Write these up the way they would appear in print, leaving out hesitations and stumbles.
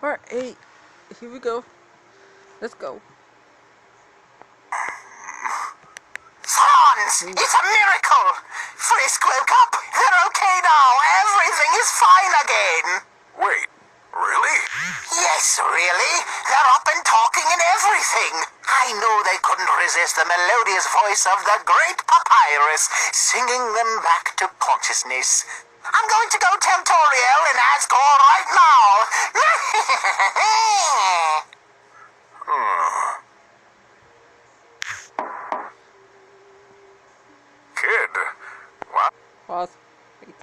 Part 8. Here we go. Let's go. Franz, it's a miracle! Frisk woke up. They're okay now. Everything is fine again. Wait, really? Yes, really. They're up and talking and everything. I knew they couldn't resist the melodious voice of the great Papyrus singing them back to consciousness. I'm going to go tell Toriel and Asgore right now. Kid, wow. Pause. Wait.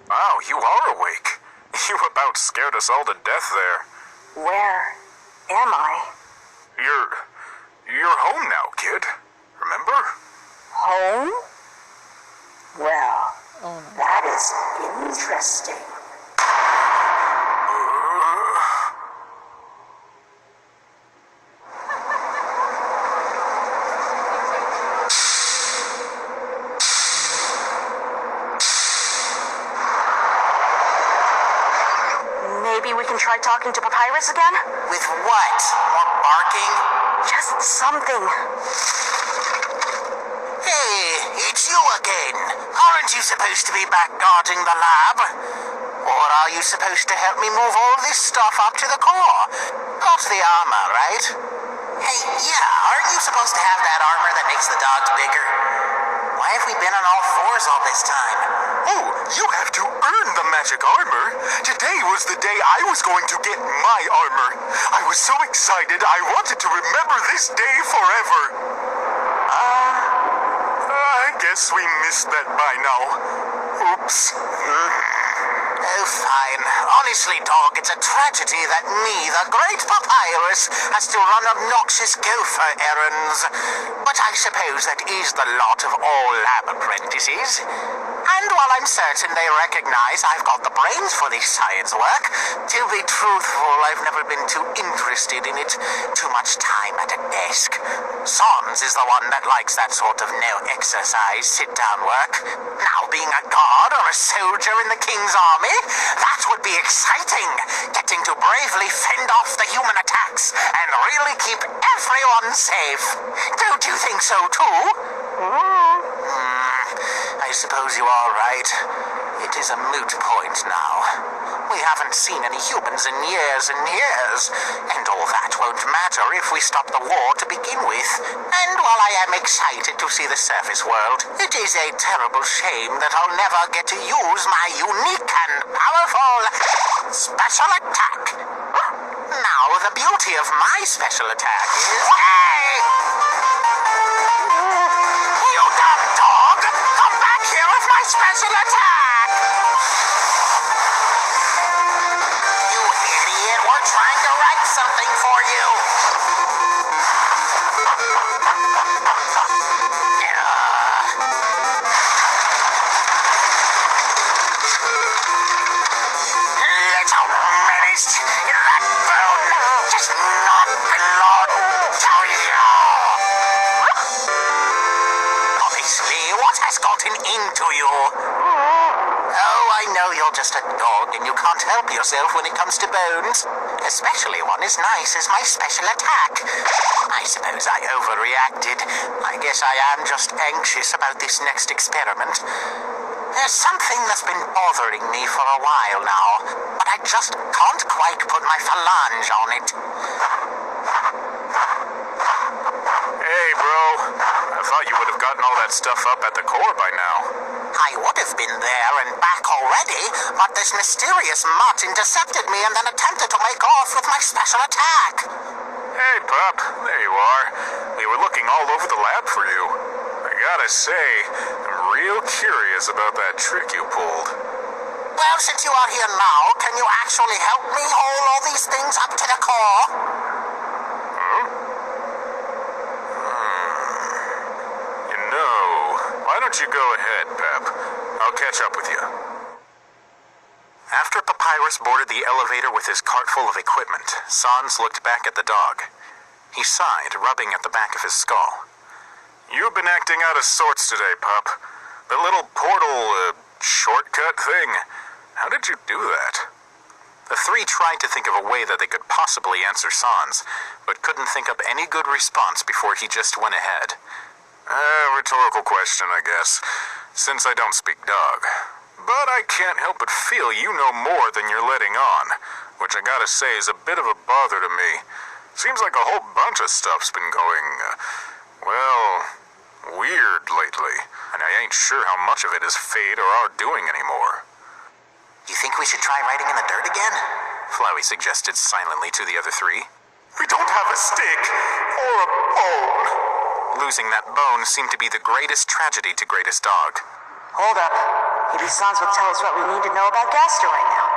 Wow, you are awake. You about scared us all to death there. Where am I? You're home now, kid. Remember? Home? Well, Oh no. that is interesting. Maybe we can try talking to Papyrus again? With what? More barking? Just something. Hey, it's you again. Aren't you supposed to be back guarding the lab? Or are you supposed to help me move all this stuff up to the core? Not the armor, right? Hey, yeah, aren't you supposed to have that armor that makes the dogs bigger? Why have we been on all fours all this time? Oh, you have to earn the magic armor. Today was the day I was going to get my armor. I was so excited I wanted to remember this day forever. I guess we missed that by now. Oops. Oh, fine. Honestly, dog, it's a tragedy that me, the great Papyrus, has to run obnoxious gopher errands. But I suppose that is the lot of all lab apprentices. And while I'm certain they recognize I've got the brains for this science work, to be truthful, I've never been too interested in it. Too much time at a desk. Sans is the one that likes that sort of no-exercise, sit-down work. Now, being a guard or a soldier in the King's army, that would be exciting. Getting to bravely fend off the human attacks and really keep everyone safe. Don't you think so, too? I suppose you are right. It is a moot point now. We haven't seen any humans in years and years, and all that won't matter if we stop the war to begin with. And while I am excited to see the surface world, it is a terrible shame that I'll never get to use my unique and powerful special attack. Now, the beauty of my special attack is... Hey! You dumb dog! Come back here with my special attack! You idiot! We're trying to write something for you! Little menace! That bone does not belong to you! Honestly, what has gotten into you? Oh, I know you're just a dog and you can't help yourself when it comes to bones. Especially one as nice as my special attack. I suppose I overreacted. I guess I am just anxious about this next experiment. There's something that's been bothering me for a while now, but I just can't quite put my phalange on it. Hey, bro. I thought you would have gotten all that stuff up at the core by now. I would have been there and back already, but this mysterious mutt intercepted me and then attempted to make off with my special attack. Hey, pup. There you are. We were looking all over the lab for you. I gotta say, I'm real curious about that trick you pulled. Well, since you are here now, can you actually help me haul all these things up to the core? You know, why don't you go ahead, Pep? I'll catch up with you. After Papyrus boarded the elevator with his cart full of equipment, Sans looked back at the dog. He sighed, rubbing at the back of his skull. You've been acting out of sorts today, pup. The little portal, shortcut thing. How did you do that? The three tried to think of a way that they could possibly answer Sans, but couldn't think up any good response before he just went ahead. Rhetorical question, I guess, since I don't speak dog. But I can't help but feel you know more than you're letting on, which I gotta say is a bit of a bother to me. Seems like a whole bunch of stuff's been going, weird lately, and I ain't sure how much of it is fate or our doing anymore. You think we should try writing in the dirt again? Flowey suggested silently to the other three. We don't have a stick or a bone. Losing that bone seemed to be the greatest tragedy to Greatest Dog. Hold up. Maybe Sans will tell us what we need to know about Gaster right now.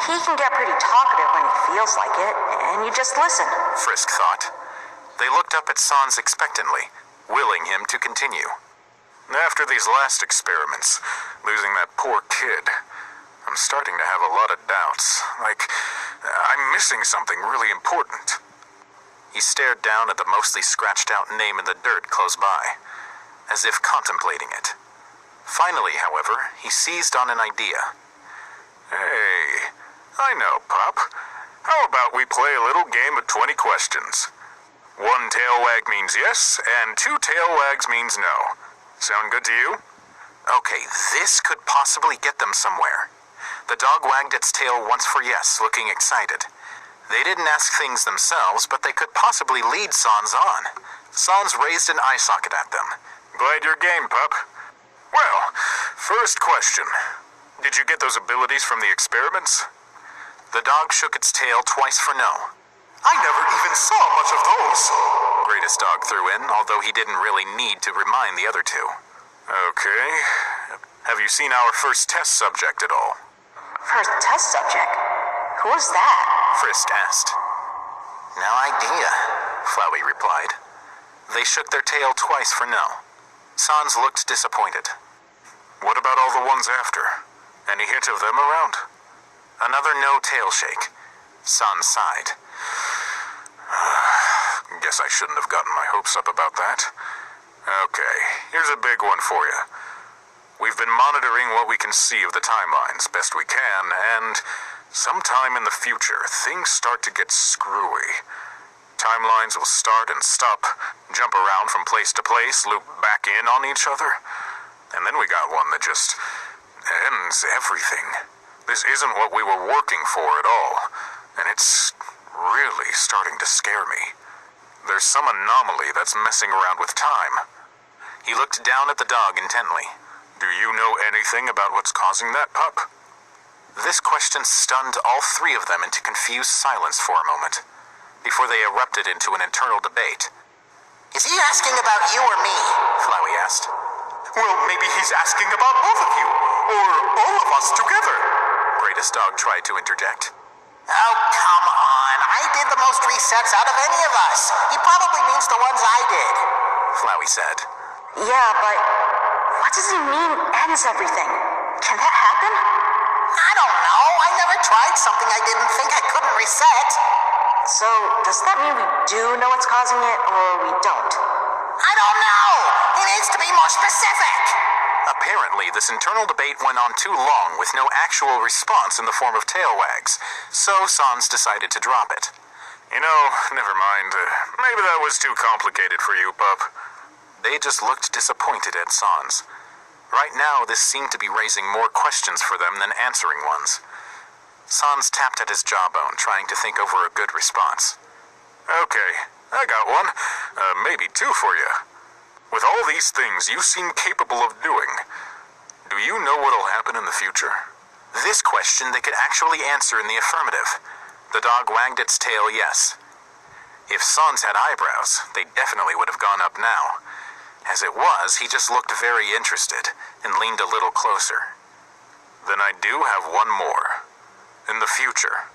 He can get pretty talkative when he feels like it, and you just listen. Frisk thought. They looked up at Sans expectantly, willing him to continue. After these last experiments, losing that poor kid, I'm starting to have a lot of doubts. Like, I'm missing something really important. He stared down at the mostly scratched-out name in the dirt close by, as if contemplating it. Finally, however, he seized on an idea. Hey, I know, Pop. How about we play a little game of 20 questions? 1 tail wag means yes, and 2 tail wags means no. Sound good to you? Okay, this could possibly get them somewhere. The dog wagged its tail once for yes, looking excited. They didn't ask things themselves, but they could possibly lead Sans on. Sans raised an eye socket at them. Glad you're game, pup. Well, first question. Did you get those abilities from the experiments? The dog shook its tail twice for no. I never even saw much of those. Greatest Dog threw in, although he didn't really need to remind the other two. Okay. Have you seen our first test subject at all? First test subject? Who was that? Frisk asked. No idea, Flowey replied. They shook their tail twice for no. Sans looked disappointed. What about all the ones after? Any hint of them around? Another no tail shake. Sans sighed. Guess I shouldn't have gotten my hopes up about that. Okay, here's a big one for you. We've been monitoring what we can see of the timelines best we can, and sometime in the future, things start to get screwy. Timelines will start and stop, jump around from place to place, loop back in on each other. And then we got one that just ends everything. This isn't what we were working for at all, and it's really starting to scare me. There's some anomaly that's messing around with time. He looked down at the dog intently. Do you know anything about what's causing that, pup? This question stunned all three of them into confused silence for a moment, before they erupted into an internal debate. Is he asking about you or me? Flowey asked. Well, maybe he's asking about both of you, or all of us together. Greatest Dog tried to interject. Oh, come on. I did the most resets out of any of us. He probably means the ones I did. Flowey said. Yeah, but what does he mean ends everything? Can that happen? I don't know. I never tried something I didn't think I couldn't reset. So, does that mean we do know what's causing it, or we don't? I don't know. He needs to be more specific. Apparently, this internal debate went on too long with no actual response in the form of tail wags, so Sans decided to drop it. You know, never mind. Maybe that was too complicated for you, pup. They just looked disappointed at Sans. Right now, this seemed to be raising more questions for them than answering ones. Sans tapped at his jawbone, trying to think over a good response. Okay, I got one. Maybe 2 for you. With all these things you seem capable of doing, do you know what'll happen in the future? This question they could actually answer in the affirmative. The dog wagged its tail yes. If Sans had eyebrows, they definitely would have gone up now. As it was, he just looked very interested and leaned a little closer. Then I do have one more. In the future,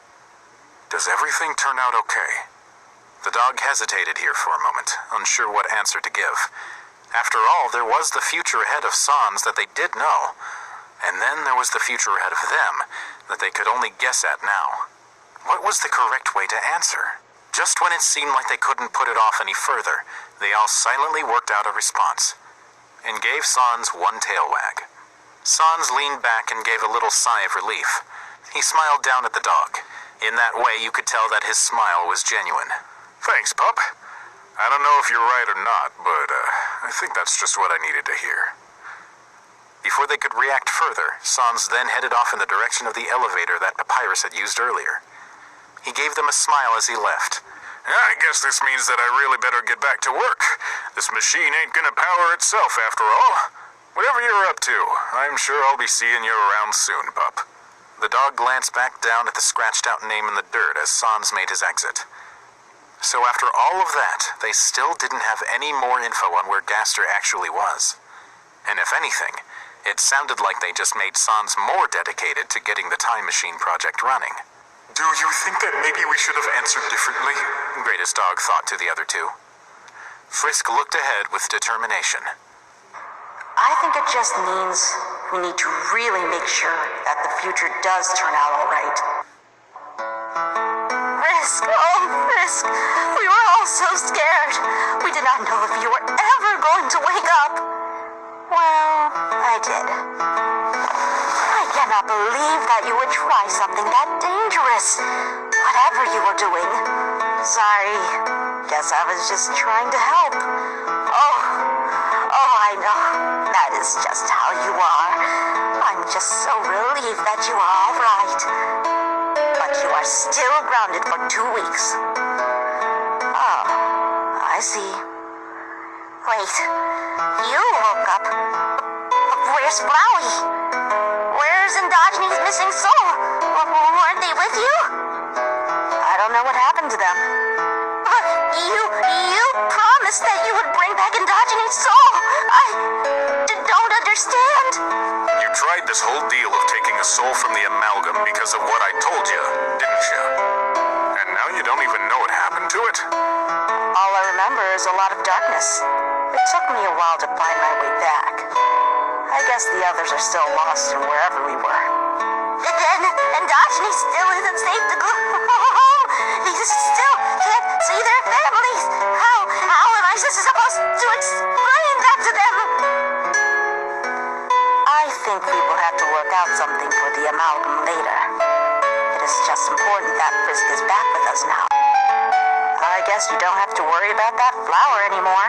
does everything turn out okay? The dog hesitated here for a moment, unsure what answer to give. After all, there was the future ahead of Sans that they did know, and then there was the future ahead of them that they could only guess at now. What was the correct way to answer? Just when it seemed like they couldn't put it off any further, they all silently worked out a response, and gave Sans one tail wag. Sans leaned back and gave a little sigh of relief. He smiled down at the dog. In that way, you could tell that his smile was genuine. Thanks, pup. I don't know if you're right or not, but I think that's just what I needed to hear. Before they could react further, Sans then headed off in the direction of the elevator that Papyrus had used earlier. He gave them a smile as he left. I guess this means that I really better get back to work. This machine ain't gonna power itself after all. Whatever you're up to, I'm sure I'll be seeing you around soon, pup. The dog glanced back down at the scratched-out name in the dirt as Sans made his exit. So after all of that, they still didn't have any more info on where Gaster actually was. And if anything, it sounded like they just made Sans more dedicated to getting the time machine project running. Do you think that maybe we should have answered differently? Greatest Dog thought to the other two. Frisk looked ahead with determination. I think it just means we need to really make sure that the future does turn out all right. Frisk, oh Frisk, we were all so scared. We did not know if you were ever going to wake up. Well, I did. I cannot believe that you would try something that dangerous. Whatever you were doing. Sorry. Guess I was just trying to help. Oh, I know. That is just how you are. I'm just so relieved that you are all right. But you are still grounded for 2 weeks. Oh, I see. Wait, you woke up. Where's Flowey? Where's Endogenes' missing soul? Weren't they with you? I don't know what happened to them. But you promised that you would bring back Endogenes' soul. I don't understand. You tried this whole deal of taking a soul from the amalgam because of what I told you, didn't you? And now you don't even know what happened to it? All I remember is a lot of darkness. It took me a while to find my way back. I guess the others are still lost in wherever we were. Then Endogenes still isn't safe to go home. He still can't see their families. How am I supposed to explain that to them? I think we will have to work out something for the amalgam later. It is just important that Frisk is back with us now. I guess you don't have to worry about that flower anymore.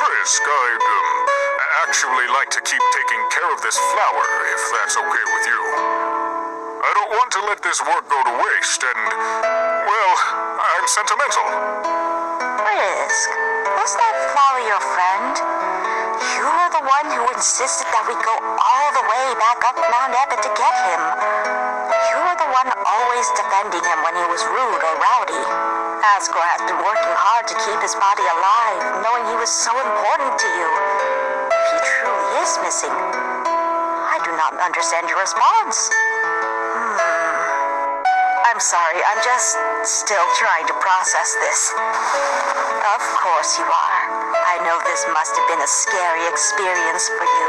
Frisk, I'd actually like to keep taking care of this flower, if that's okay with you. I don't want to let this work go to waste, and, well, I'm sentimental. Frisk, was that flower your friend? You were the one who insisted that we go all the way back up Mount Epic to get him. You were the one always defending him when he was rude or rowdy. Asgore has been working hard to keep his body alive, knowing he was so important to you. If he truly is missing, I do not understand your response. I'm sorry, I'm just still trying to process this. Of course you are. I know this must have been a scary experience for you.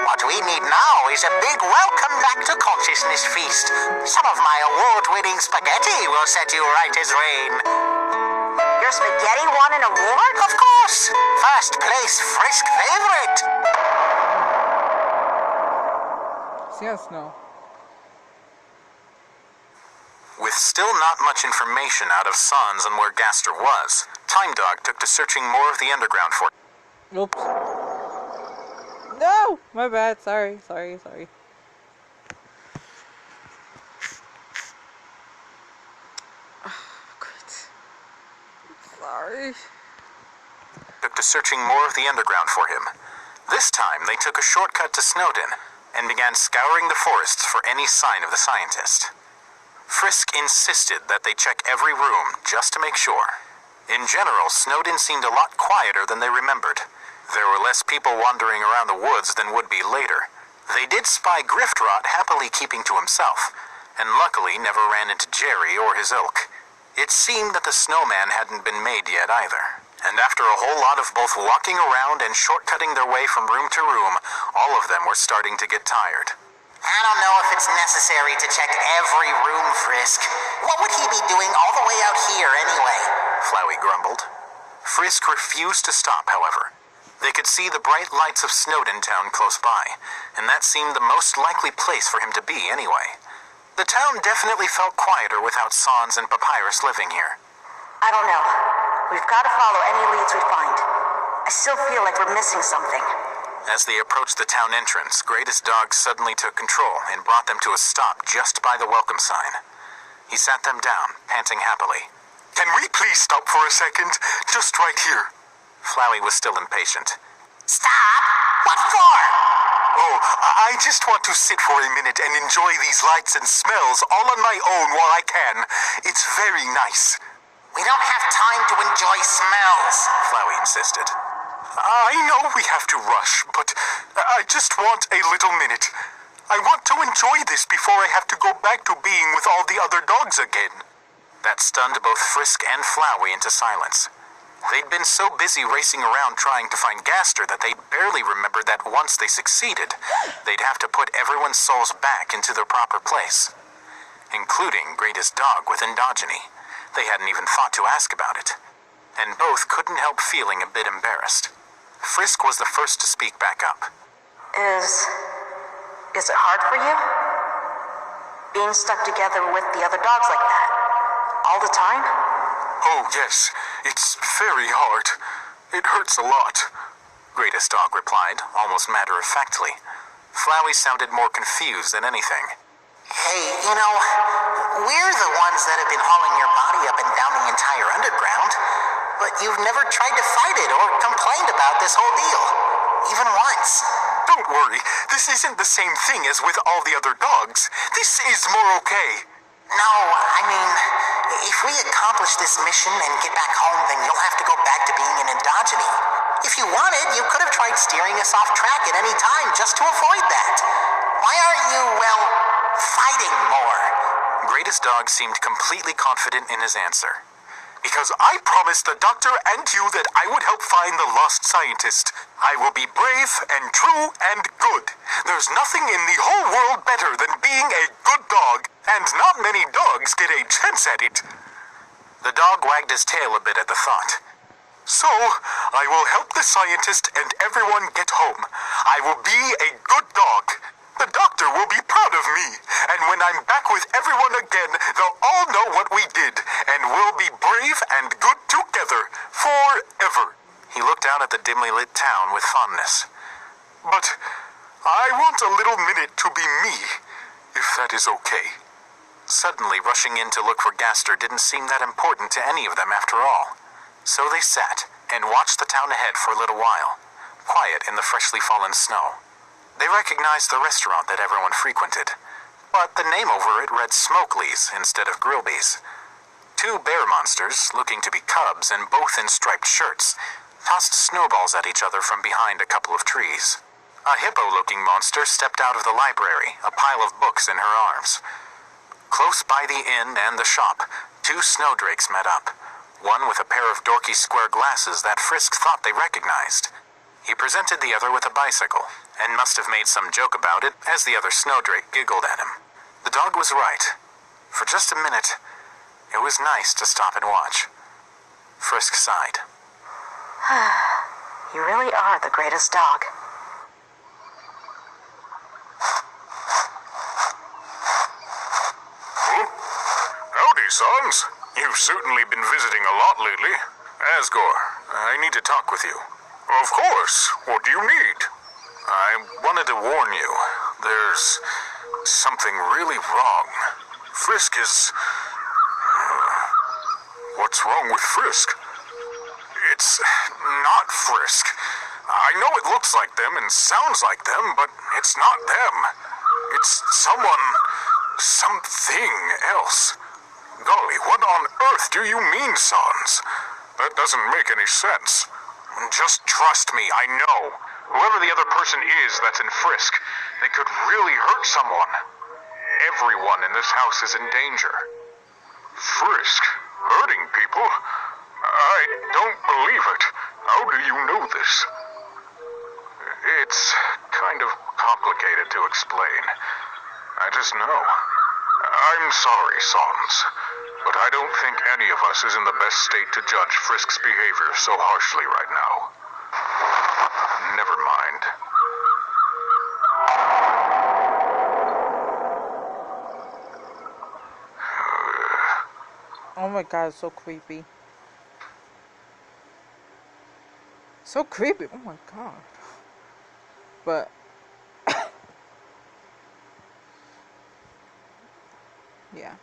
What we need now is a big welcome back to consciousness feast. Some of my award-winning spaghetti will set you right as rain. Your spaghetti won an award? Of course. First place Frisk favorite. Yes, no. With still not much information out of Sans on where Gaster was, Time Dog took to searching more of the underground for him. Oops. No! My bad. Sorry. Sorry. Took to searching more of the underground for him. This time, they took a shortcut to Snowdin and began scouring the forests for any sign of the scientist. Frisk insisted that they check every room just to make sure. In general, Snowdin seemed a lot quieter than they remembered. There were less people wandering around the woods than would be later. They did spy Griftrot happily keeping to himself, and luckily never ran into Jerry or his ilk. It seemed that the snowman hadn't been made yet either, and after a whole lot of both walking around and shortcutting their way from room to room, all of them were starting to get tired. I don't know if it's necessary to check every room, Frisk. What would he be doing all the way out here anyway? Flowey grumbled. Frisk refused to stop, however. They could see the bright lights of Snowdon Town close by, and that seemed the most likely place for him to be anyway. The town definitely felt quieter without Sans and Papyrus living here. I don't know. We've got to follow any leads we find. I still feel like we're missing something. As they approached the town entrance, Greatest Dog suddenly took control and brought them to a stop just by the welcome sign. He sat them down, panting happily. Can we please stop for a second? Just right here. Flowey was still impatient. Stop? What for? Oh, I just want to sit for a minute and enjoy these lights and smells all on my own while I can. It's very nice. We don't have time to enjoy smells. Flowey insisted. I know we have to rush, but I just want a little minute. I want to enjoy this before I have to go back to being with all the other dogs again. That stunned both Frisk and Flowey into silence. They'd been so busy racing around trying to find Gaster that they barely remembered that once they succeeded, they'd have to put everyone's souls back into their proper place. Including Greatest Dog with Endogeny. They hadn't even thought to ask about it. And both couldn't help feeling a bit embarrassed. Frisk was the first to speak back up. Is it hard for you? Being stuck together with the other dogs like that? All the time? Oh, yes. It's very hard. It hurts a lot. Greatest Dog replied, almost matter-of-factly. Flowey sounded more confused than anything. Hey, we're the ones that have been hauling your body up and down the entire underground, but you've never tried to fight it or complained about this whole deal. Even once. Don't worry. This isn't the same thing as with all the other dogs. This is more okay. No, I mean, if we accomplish this mission and get back home, then you'll have to go back to being an Endogeny. If you wanted, you could have tried steering us off track at any time just to avoid that. Why aren't you, fighting more? Greatest Dog seemed completely confident in his answer. Because I promised the doctor and you that I would help find the lost scientist. I will be brave and true and good. There's nothing in the whole world better than being a good dog, and not many dogs get a chance at it. The dog wagged his tail a bit at the thought. So, I will help the scientist and everyone get home. I will be a good dog. The doctor will be proud of me, and when I'm back with everyone again, they'll all know what we did, and we'll be brave and good together, forever. He looked out at the dimly lit town with fondness. But I want a little minute to be me, if that is okay. Suddenly, rushing in to look for Gaster didn't seem that important to any of them after all. So they sat and watched the town ahead for a little while, quiet in the freshly fallen snow. They recognized the restaurant that everyone frequented, but the name over it read Smokely's instead of Grillby's. Two bear monsters, looking to be cubs and both in striped shirts, tossed snowballs at each other from behind a couple of trees. A hippo-looking monster stepped out of the library, a pile of books in her arms. Close by the inn and the shop, two snowdrakes met up, one with a pair of dorky square glasses that Frisk thought they recognized. He presented the other with a bicycle, and must have made some joke about it as the other snowdrake giggled at him. The dog was right. For just a minute, it was nice to stop and watch. Frisk sighed. You really are the greatest dog. Howdy, Sans. You've certainly been visiting a lot lately. Asgore, I need to talk with you. Of course. What do you need? I wanted to warn you. There's something really wrong. Frisk is... What's wrong with Frisk? It's not Frisk. I know it looks like them and sounds like them, but it's not them. It's someone... something else. Golly, what on earth do you mean, Sans? That doesn't make any sense. Just trust me, I know. Whoever the other person is that's in Frisk, they could really hurt someone. Everyone in this house is in danger. Frisk? Hurting people? I don't believe it. How do you know this? It's kind of complicated to explain. I just know. I'm sorry, Sans, but I don't think any of us is in the best state to judge Frisk's behavior so harshly right now. Oh my god, it's so creepy. So creepy. Oh my god. But yeah.